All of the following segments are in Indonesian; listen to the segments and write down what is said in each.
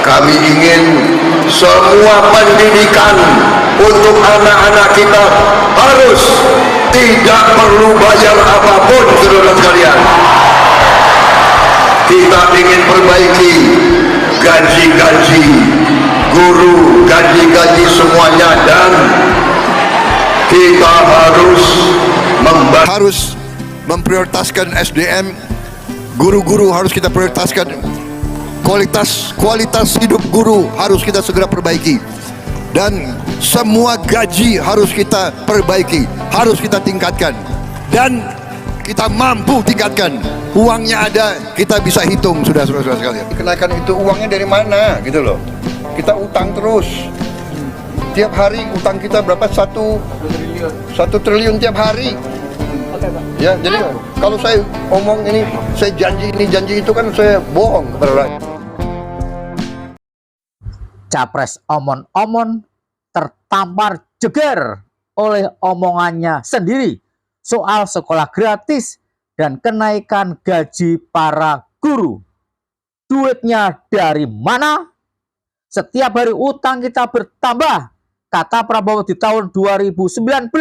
Kami ingin semua pendidikan untuk anak-anak kita harus tidak perlu bayar apapun, saudara sekalian. Kita ingin perbaiki gaji-gaji guru, gaji-gaji semuanya, dan kita harus memprioritaskan SDM. Guru-guru harus kita prioritaskan. Kualitas hidup guru harus kita segera perbaiki, dan semua gaji harus kita perbaiki, harus kita tingkatkan, dan kita mampu tingkatkan. Uangnya ada, kita bisa hitung, sudah saudara sekalian. Kenaikan itu uangnya dari mana gitu loh. Kita utang terus, tiap hari utang kita berapa? 1 triliun tiap hari. Ya, jadi kalau saya omong ini, saya janji ini, janji itu, kan saya bohong kepada rakyat. Capres omon-omon tertampar jeger oleh omongannya sendiri soal sekolah gratis dan kenaikan gaji para guru. Duitnya dari mana? Setiap hari utang kita bertambah, kata Prabowo di tahun 2019,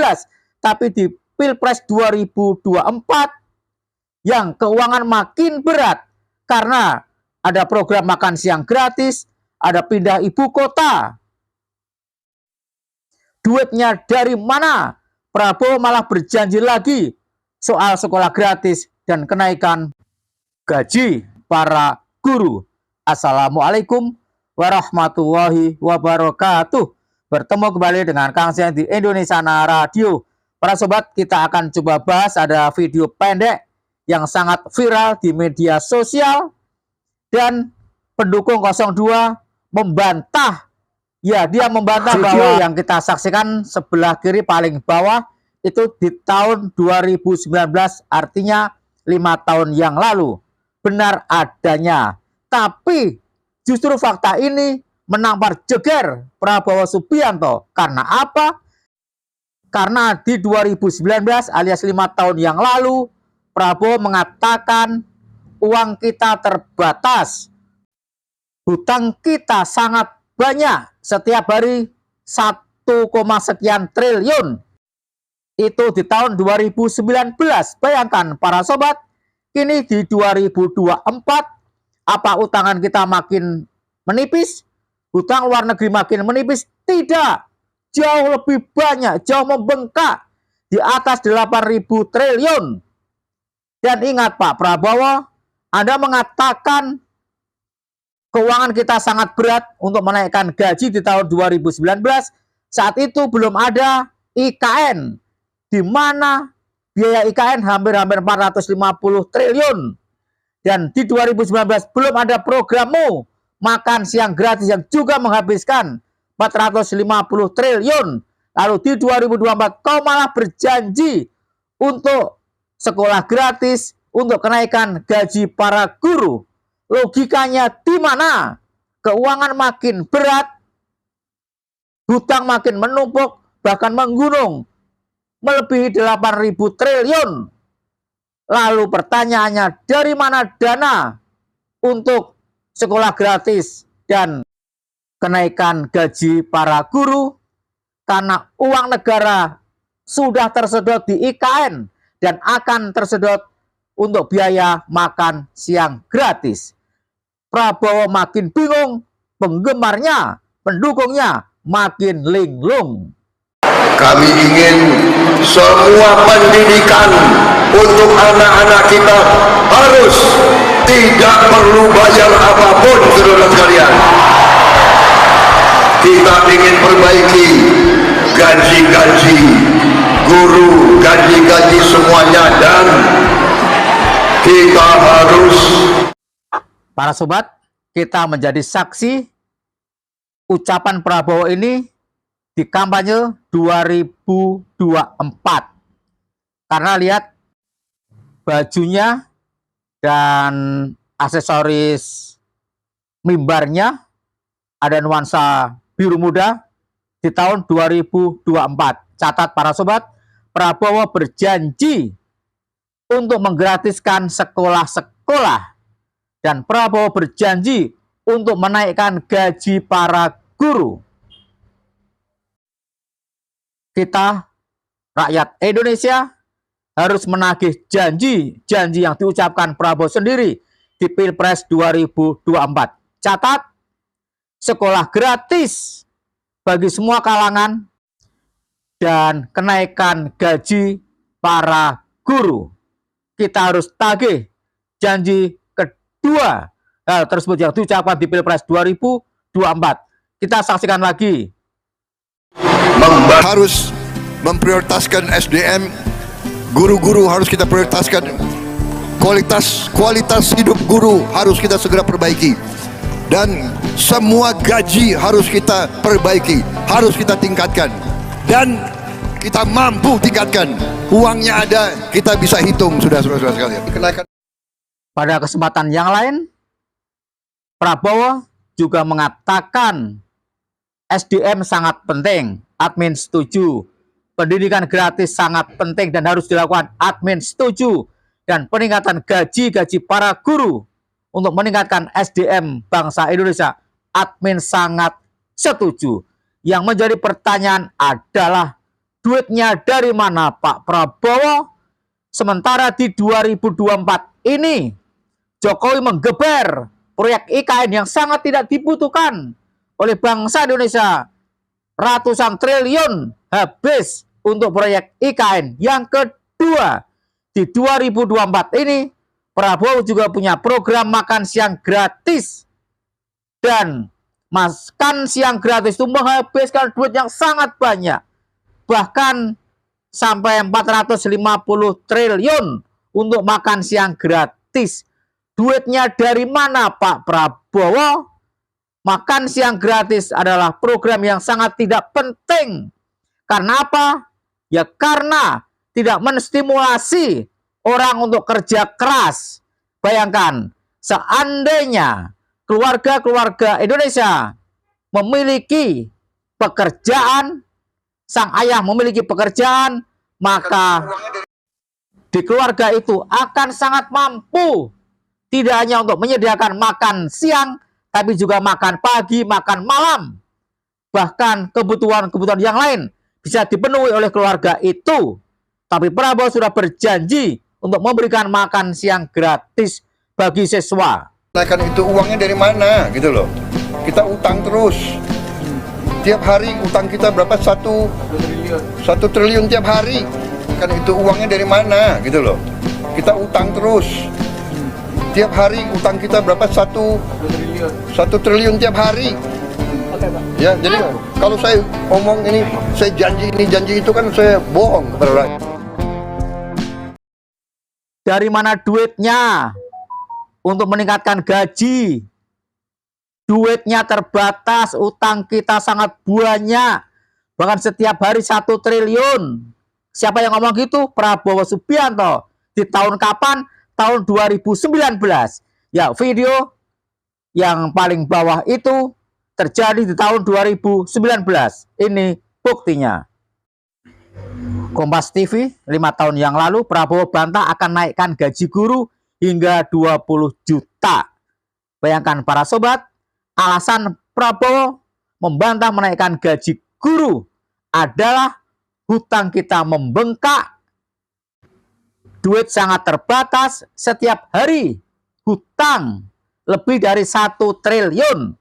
tapi di Pilpres 2024 yang keuangan makin berat karena ada program makan siang gratis, ada pindah ibu kota. Duitnya dari mana? Prabowo malah berjanji lagi soal sekolah gratis dan kenaikan gaji para guru. Assalamualaikum warahmatullahi wabarakatuh. Bertemu kembali dengan Kang Siang di Indonesia Radio. Para sobat, kita akan coba bahas, ada video pendek yang sangat viral di media sosial, dan pendukung 02 membantah. Ya, dia membantah bahwa yang kita saksikan sebelah kiri paling bawah itu di tahun 2019, artinya 5 tahun yang lalu. Benar adanya. Tapi justru fakta ini menampar jeger Prabowo Subianto. Karena apa? Karena di 2019 alias 5 tahun yang lalu, Prabowo mengatakan uang kita terbatas, hutang kita sangat banyak, setiap hari 1, sekian triliun. Itu di tahun 2019. Bayangkan para sobat, kini di 2024, apa utangan kita makin menipis? Hutang luar negeri makin menipis? Tidak. Jauh lebih banyak, jauh membengkak, di atas 8.000 triliun. Dan ingat Pak Prabowo, Anda mengatakan keuangan kita sangat berat untuk menaikkan gaji di tahun 2019. Saat itu belum ada IKN, di mana biaya IKN hampir 450 triliun. Dan di 2019 belum ada programmu makan siang gratis yang juga menghabiskan 450 triliun. Lalu di 2024 kau malah berjanji untuk sekolah gratis, untuk kenaikan gaji para guru. Logikanya di mana? Keuangan makin berat, hutang makin menumpuk, bahkan menggunung, melebihi 8.000 triliun. Lalu pertanyaannya, dari mana dana untuk sekolah gratis dan kenaikan gaji para guru? Karena uang negara sudah tersedot di IKN dan akan tersedot untuk biaya makan siang gratis. Prabowo makin bingung, penggemarnya, pendukungnya makin linglung. Kami ingin semua pendidikan untuk anak-anak kita harus tidak perlu bayar apapun, saudara sekalian. Kita ingin perbaiki gaji-gaji guru, gaji-gaji semuanya, dan kita harus. Para sobat, kita menjadi saksi ucapan Prabowo ini di kampanye 2024. Karena lihat bajunya dan aksesoris mimbarnya ada nuansa biru muda di tahun 2024. Catat para sobat, Prabowo berjanji untuk menggratiskan sekolah-sekolah, dan Prabowo berjanji untuk menaikkan gaji para guru. Kita, rakyat Indonesia, harus menagih janji-janji yang diucapkan Prabowo sendiri di Pilpres 2024. Catat, sekolah gratis bagi semua kalangan dan kenaikan gaji para guru. Kita harus tagih janji kedua hal tersebut yang diucapkan di Pilpres 2024. Kita saksikan lagi. Harus memprioritaskan SDM, guru-guru harus kita prioritaskan, kualitas hidup guru harus kita segera perbaiki, dan semua gaji harus kita perbaiki, harus kita tingkatkan, dan kita mampu tingkatkan. Uangnya ada, kita bisa hitung, sudah saudara sekalian. Kenaikan. Pada kesempatan yang lain, Prabowo juga mengatakan SDM sangat penting, admin setuju. Pendidikan gratis sangat penting dan harus dilakukan, admin setuju. Dan peningkatan gaji para guru untuk meningkatkan SDM bangsa Indonesia, admin sangat setuju. Yang menjadi pertanyaan adalah, duitnya dari mana Pak Prabowo? Sementara di 2024 ini, Jokowi menggeber proyek IKN yang sangat tidak dibutuhkan oleh bangsa Indonesia. Ratusan triliun habis untuk proyek IKN. Yang kedua, di 2024 ini Prabowo juga punya program makan siang gratis. Dan makan siang gratis itu menghabiskan duit yang sangat banyak. Bahkan sampai 450 triliun untuk makan siang gratis. Duitnya dari mana Pak Prabowo? Makan siang gratis adalah program yang sangat tidak penting. Karena apa? Ya karena tidak menstimulasi orang untuk kerja keras. Bayangkan, seandainya keluarga-keluarga Indonesia memiliki pekerjaan, sang ayah memiliki pekerjaan, maka di keluarga itu akan sangat mampu. Tidak hanya untuk menyediakan makan siang, tapi juga makan pagi, makan malam. Bahkan kebutuhan-kebutuhan yang lain bisa dipenuhi oleh keluarga itu. Tapi Prabowo sudah berjanji untuk memberikan makan siang gratis bagi siswa. Kan itu uangnya dari mana gitu loh. Kita utang terus. Tiap hari utang kita berapa? 1 triliun tiap hari. Kan itu uangnya dari mana gitu loh. Kita utang terus. Tiap hari utang kita berapa? 1 triliun tiap hari. Ya, jadi kalau saya omong ini, saya janji itu kan saya bohong kepada rakyat. Dari mana duitnya untuk meningkatkan gaji? Duitnya terbatas, utang kita sangat banyak. Bahkan setiap hari 1 triliun. Siapa yang ngomong gitu? Prabowo Subianto. Di tahun kapan? Tahun 2019. Ya, video yang paling bawah itu terjadi di tahun 2019. Ini buktinya. Kompas TV 5 tahun yang lalu Prabowo bantah akan naikkan gaji guru hingga 20 juta. Bayangkan para sobat, alasan Prabowo membantah menaikkan gaji guru adalah hutang kita membengkak, duit sangat terbatas, setiap hari hutang lebih dari 1 triliun.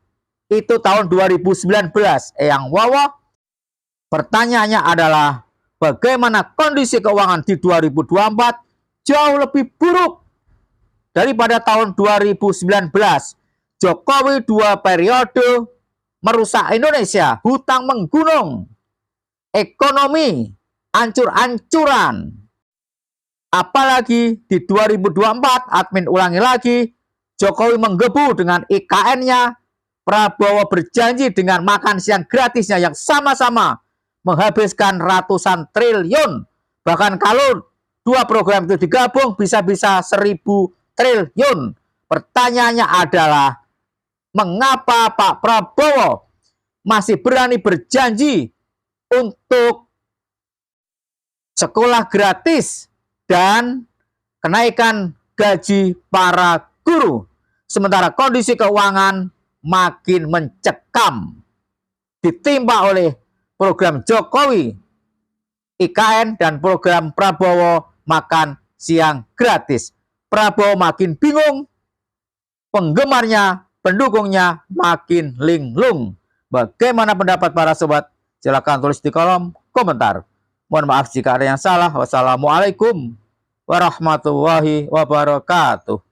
Itu tahun 2019. Yang wawa, pertanyaannya adalah bagaimana kondisi keuangan di 2024 jauh lebih buruk daripada tahun 2019. Jokowi 2 periode merusak Indonesia, hutang menggunung, ekonomi ancur-ancuran. Apalagi di 2024, admin ulangi lagi, Jokowi menggebu dengan IKN-nya, Prabowo berjanji dengan makan siang gratisnya yang sama-sama menghabiskan ratusan triliun. Bahkan kalau 2 program itu digabung bisa-bisa 1000 triliun. Pertanyaannya adalah, mengapa Pak Prabowo masih berani berjanji untuk sekolah gratis dan kenaikan gaji para guru, sementara kondisi keuangan makin mencekam. Ditimpa oleh program Jokowi, IKN, dan program Prabowo makan siang gratis. Prabowo makin bingung, penggemarnya, pendukungnya makin linglung. Bagaimana pendapat para sobat? Silakan tulis di kolom komentar. Mohon maaf jika ada yang salah. Wassalamualaikum warahmatullahi wabarakatuh.